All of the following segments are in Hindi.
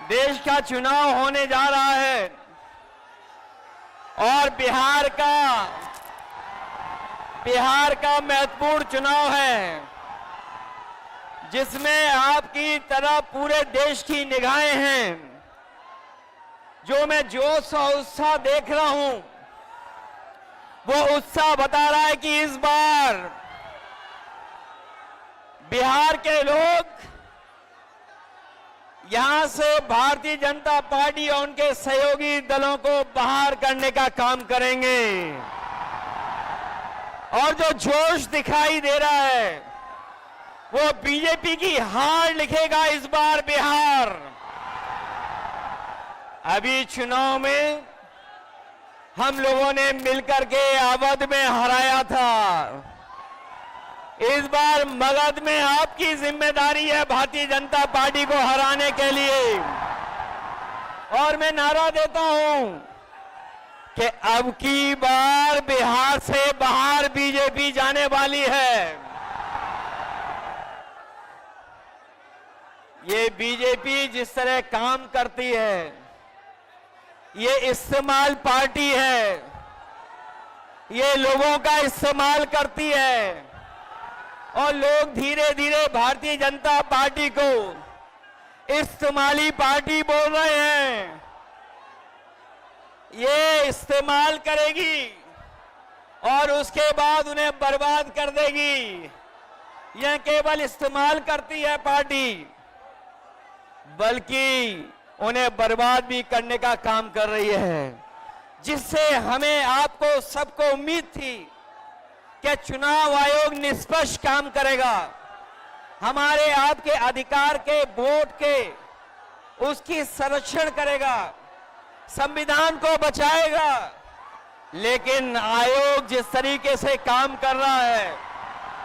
देश का चुनाव होने जा रहा है और बिहार का महत्वपूर्ण चुनाव है, जिसमें आपकी तरह पूरे देश की निगाहें हैं। जो मैं जोश और उत्साह देख रहा हूं, वो उत्साह बता रहा है कि इस बार बिहार के लोग यहां से भारतीय जनता पार्टी और उनके सहयोगी दलों को बाहर करने का काम करेंगे। और जो जोश दिखाई दे रहा है, वो बीजेपी की हार लिखेगा इस बार बिहार। अभी चुनाव में हम लोगों ने मिलकर के अवध में हराया था। इस बार मगध में आपकी जिम्मेदारी है भारतीय जनता पार्टी को हराने के लिए। और मैं नारा देता हूं कि अब की बार बिहार से बाहर बीजेपी जाने वाली है। ये बीजेपी जिस तरह काम करती है, ये इस्तेमाल पार्टी है, ये लोगों का इस्तेमाल करती है और लोग धीरे धीरे भारतीय जनता पार्टी को इस्तेमाली पार्टी बोल रहे हैं। ये इस्तेमाल करेगी और उसके बाद उन्हें बर्बाद कर देगी। यह केवल इस्तेमाल करती है पार्टी, बल्कि उन्हें बर्बाद भी करने का काम कर रही है, जिससे हमें आपको सबको उम्मीद थी कि चुनाव आयोग निष्पक्ष काम करेगा, हमारे आपके अधिकार के वोट के उसकी संरक्षण करेगा, संविधान को बचाएगा। लेकिन आयोग जिस तरीके से काम कर रहा है,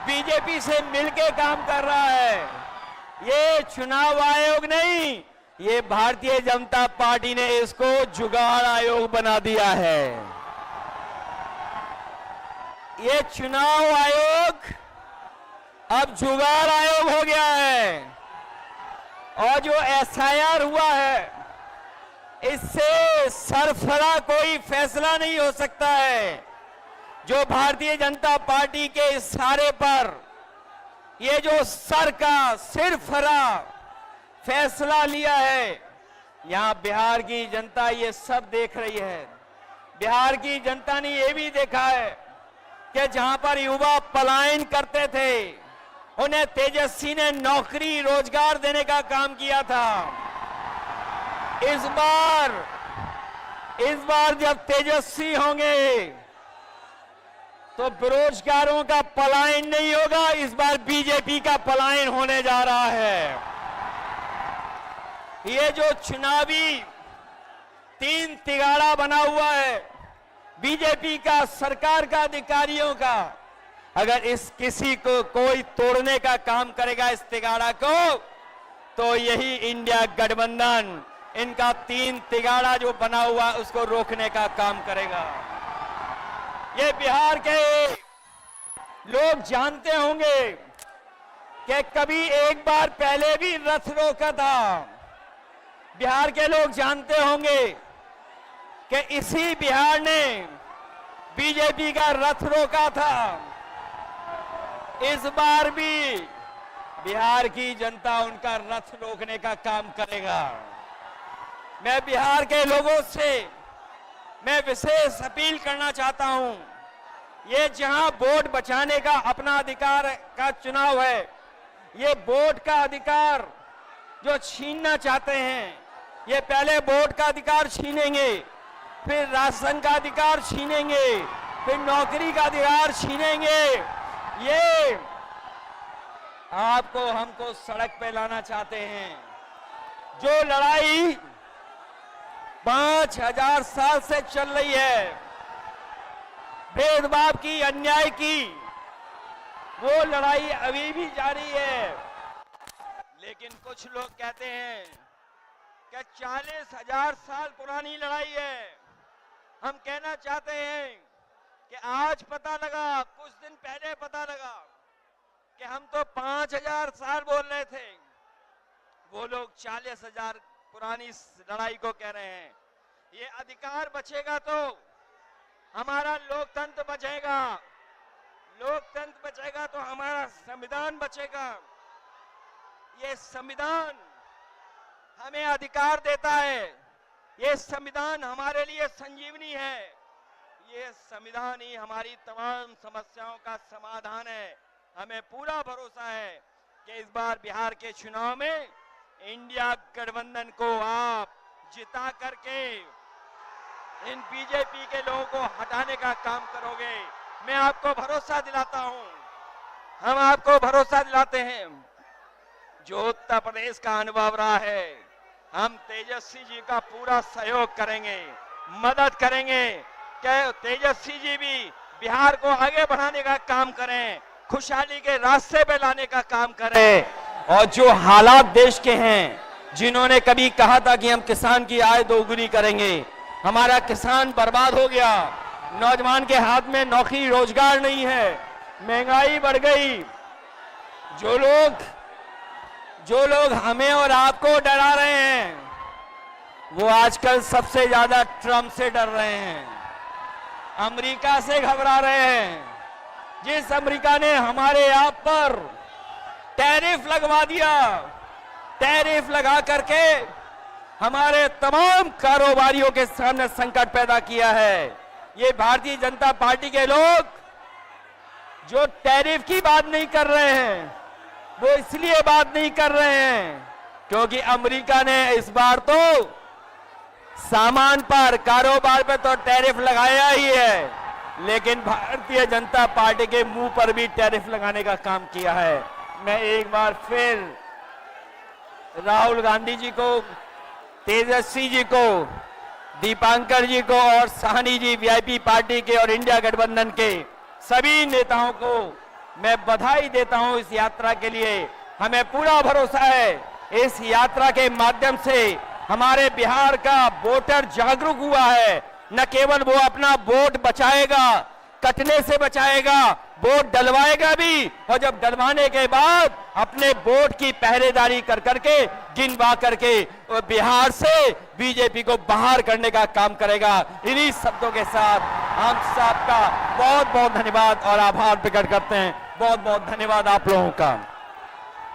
बीजेपी से मिलकर काम कर रहा है, ये चुनाव आयोग नहीं, ये भारतीय जनता पार्टी ने इसको जुगाड़ आयोग बना दिया है। ये चुनाव आयोग अब जुगाड़ आयोग हो गया है। और जो एसआईआर हुआ है, इससे सरफरा कोई फैसला नहीं हो सकता है। जो भारतीय जनता पार्टी के इशारे पर ये जो सर का सिरफरा फैसला लिया है, यहां बिहार की जनता ये सब देख रही है। बिहार की जनता ने ये भी देखा है कि जहां पर युवा पलायन करते थे, उन्हें तेजस्वी ने नौकरी रोजगार देने का काम किया था। इस बार जब तेजस्वी होंगे तो बेरोजगारों का पलायन नहीं होगा, इस बार बीजेपी का पलायन होने जा रहा है। ये जो चुनावी तीन तिगाड़ा बना हुआ है बीजेपी का, सरकार का, अधिकारियों का, अगर इस किसी को कोई तोड़ने का काम करेगा इस तिगाड़ा को, तो यही इंडिया गठबंधन इनका तीन तिगाड़ा जो बना हुआ उसको रोकने का काम करेगा। ये बिहार के लोग जानते होंगे कि कभी एक बार पहले भी रथ रोका था। बिहार के लोग जानते होंगे कि इसी बिहार ने बीजेपी का रथ रोका था। इस बार भी बिहार की जनता उनका रथ रोकने का काम करेगा। मैं बिहार के लोगों से मैं विशेष अपील करना चाहता हूं। ये जहां वोट बचाने का अपना अधिकार का चुनाव है, ये वोट का अधिकार जो छीनना चाहते हैं, ये पहले वोट का अधिकार छीनेंगे, फिर राशन का अधिकार छीनेंगे, फिर नौकरी का अधिकार छीनेंगे। ये आपको हमको सड़क पे लाना चाहते हैं। जो लड़ाई 5000 साल से चल रही है, भेदभाव की, अन्याय की, वो लड़ाई अभी भी जारी है। लेकिन कुछ लोग कहते हैं कि 40,000 साल पुरानी लड़ाई है। हम कहना चाहते हैं कि आज पता लगा, कुछ दिन पहले पता लगा कि हम तो 5000 साल बोल रहे थे, वो लोग 40,000 पुरानी लड़ाई को कह रहे हैं। ये अधिकार बचेगा तो हमारा लोकतंत्र बचेगा, लोकतंत्र बचेगा तो हमारा संविधान बचेगा। ये संविधान हमें अधिकार देता है, ये संविधान हमारे लिए संजीवनी है, ये संविधान ही हमारी तमाम समस्याओं का समाधान है। हमें पूरा भरोसा है कि इस बार बिहार के चुनाव में इंडिया गठबंधन को आप जिता करके इन बीजेपी के लोगों को हटाने का काम करोगे। मैं आपको भरोसा दिलाता हूं, हम आपको भरोसा दिलाते हैं। जो उत्तर प्रदेश का अनुभव रहा है, हम तेजस्वी जी का पूरा सहयोग करेंगे, मदद करेंगे कि तेजस्वी जी भी बिहार को आगे बढ़ाने का काम करें, खुशहाली के रास्ते पे लाने का काम करें। और जो हालात देश के हैं, जिन्होंने कभी कहा था कि हम किसान की आय दोगुनी करेंगे, हमारा किसान बर्बाद हो गया, नौजवान के हाथ में नौकरी रोजगार नहीं है, महंगाई बढ़ गई। जो लोग हमें और आपको डरा रहे हैं, वो आजकल सबसे ज्यादा ट्रंप से डर रहे हैं, अमेरिका से घबरा रहे हैं। जिस अमेरिका ने हमारे आप पर टैरिफ लगवा दिया, टैरिफ लगा करके हमारे तमाम कारोबारियों के सामने संकट पैदा किया है। ये भारतीय जनता पार्टी के लोग जो टैरिफ की बात नहीं कर रहे हैं, वो इसलिए बात नहीं कर रहे हैं क्योंकि अमेरिका ने इस बार तो सामान पर, कारोबार पर तो टैरिफ लगाया ही है, लेकिन भारतीय जनता पार्टी के मुंह पर भी टैरिफ लगाने का काम किया है। मैं एक बार फिर राहुल गांधी जी को, तेजस्वी जी को, दीपांकर जी को और साहनी जी वीआईपी पार्टी के और इंडिया गठबंधन के सभी नेताओं को मैं बधाई देता हूं इस यात्रा के लिए। हमें पूरा भरोसा है इस यात्रा के माध्यम से हमारे बिहार का वोटर जागरूक हुआ है। न केवल वो अपना वोट बचाएगा, कटने से बचाएगा, वोट डलवाएगा भी, और जब डलवाने के बाद अपने वोट की पहरेदारी कर करके, गिनवा करके बिहार से बीजेपी को बाहर करने का काम करेगा। इन्हीं शब्दों के साथ हम सबका बहुत बहुत धन्यवाद और आभार प्रकट करते हैं। बहुत बहुत धन्यवाद आप लोगों का।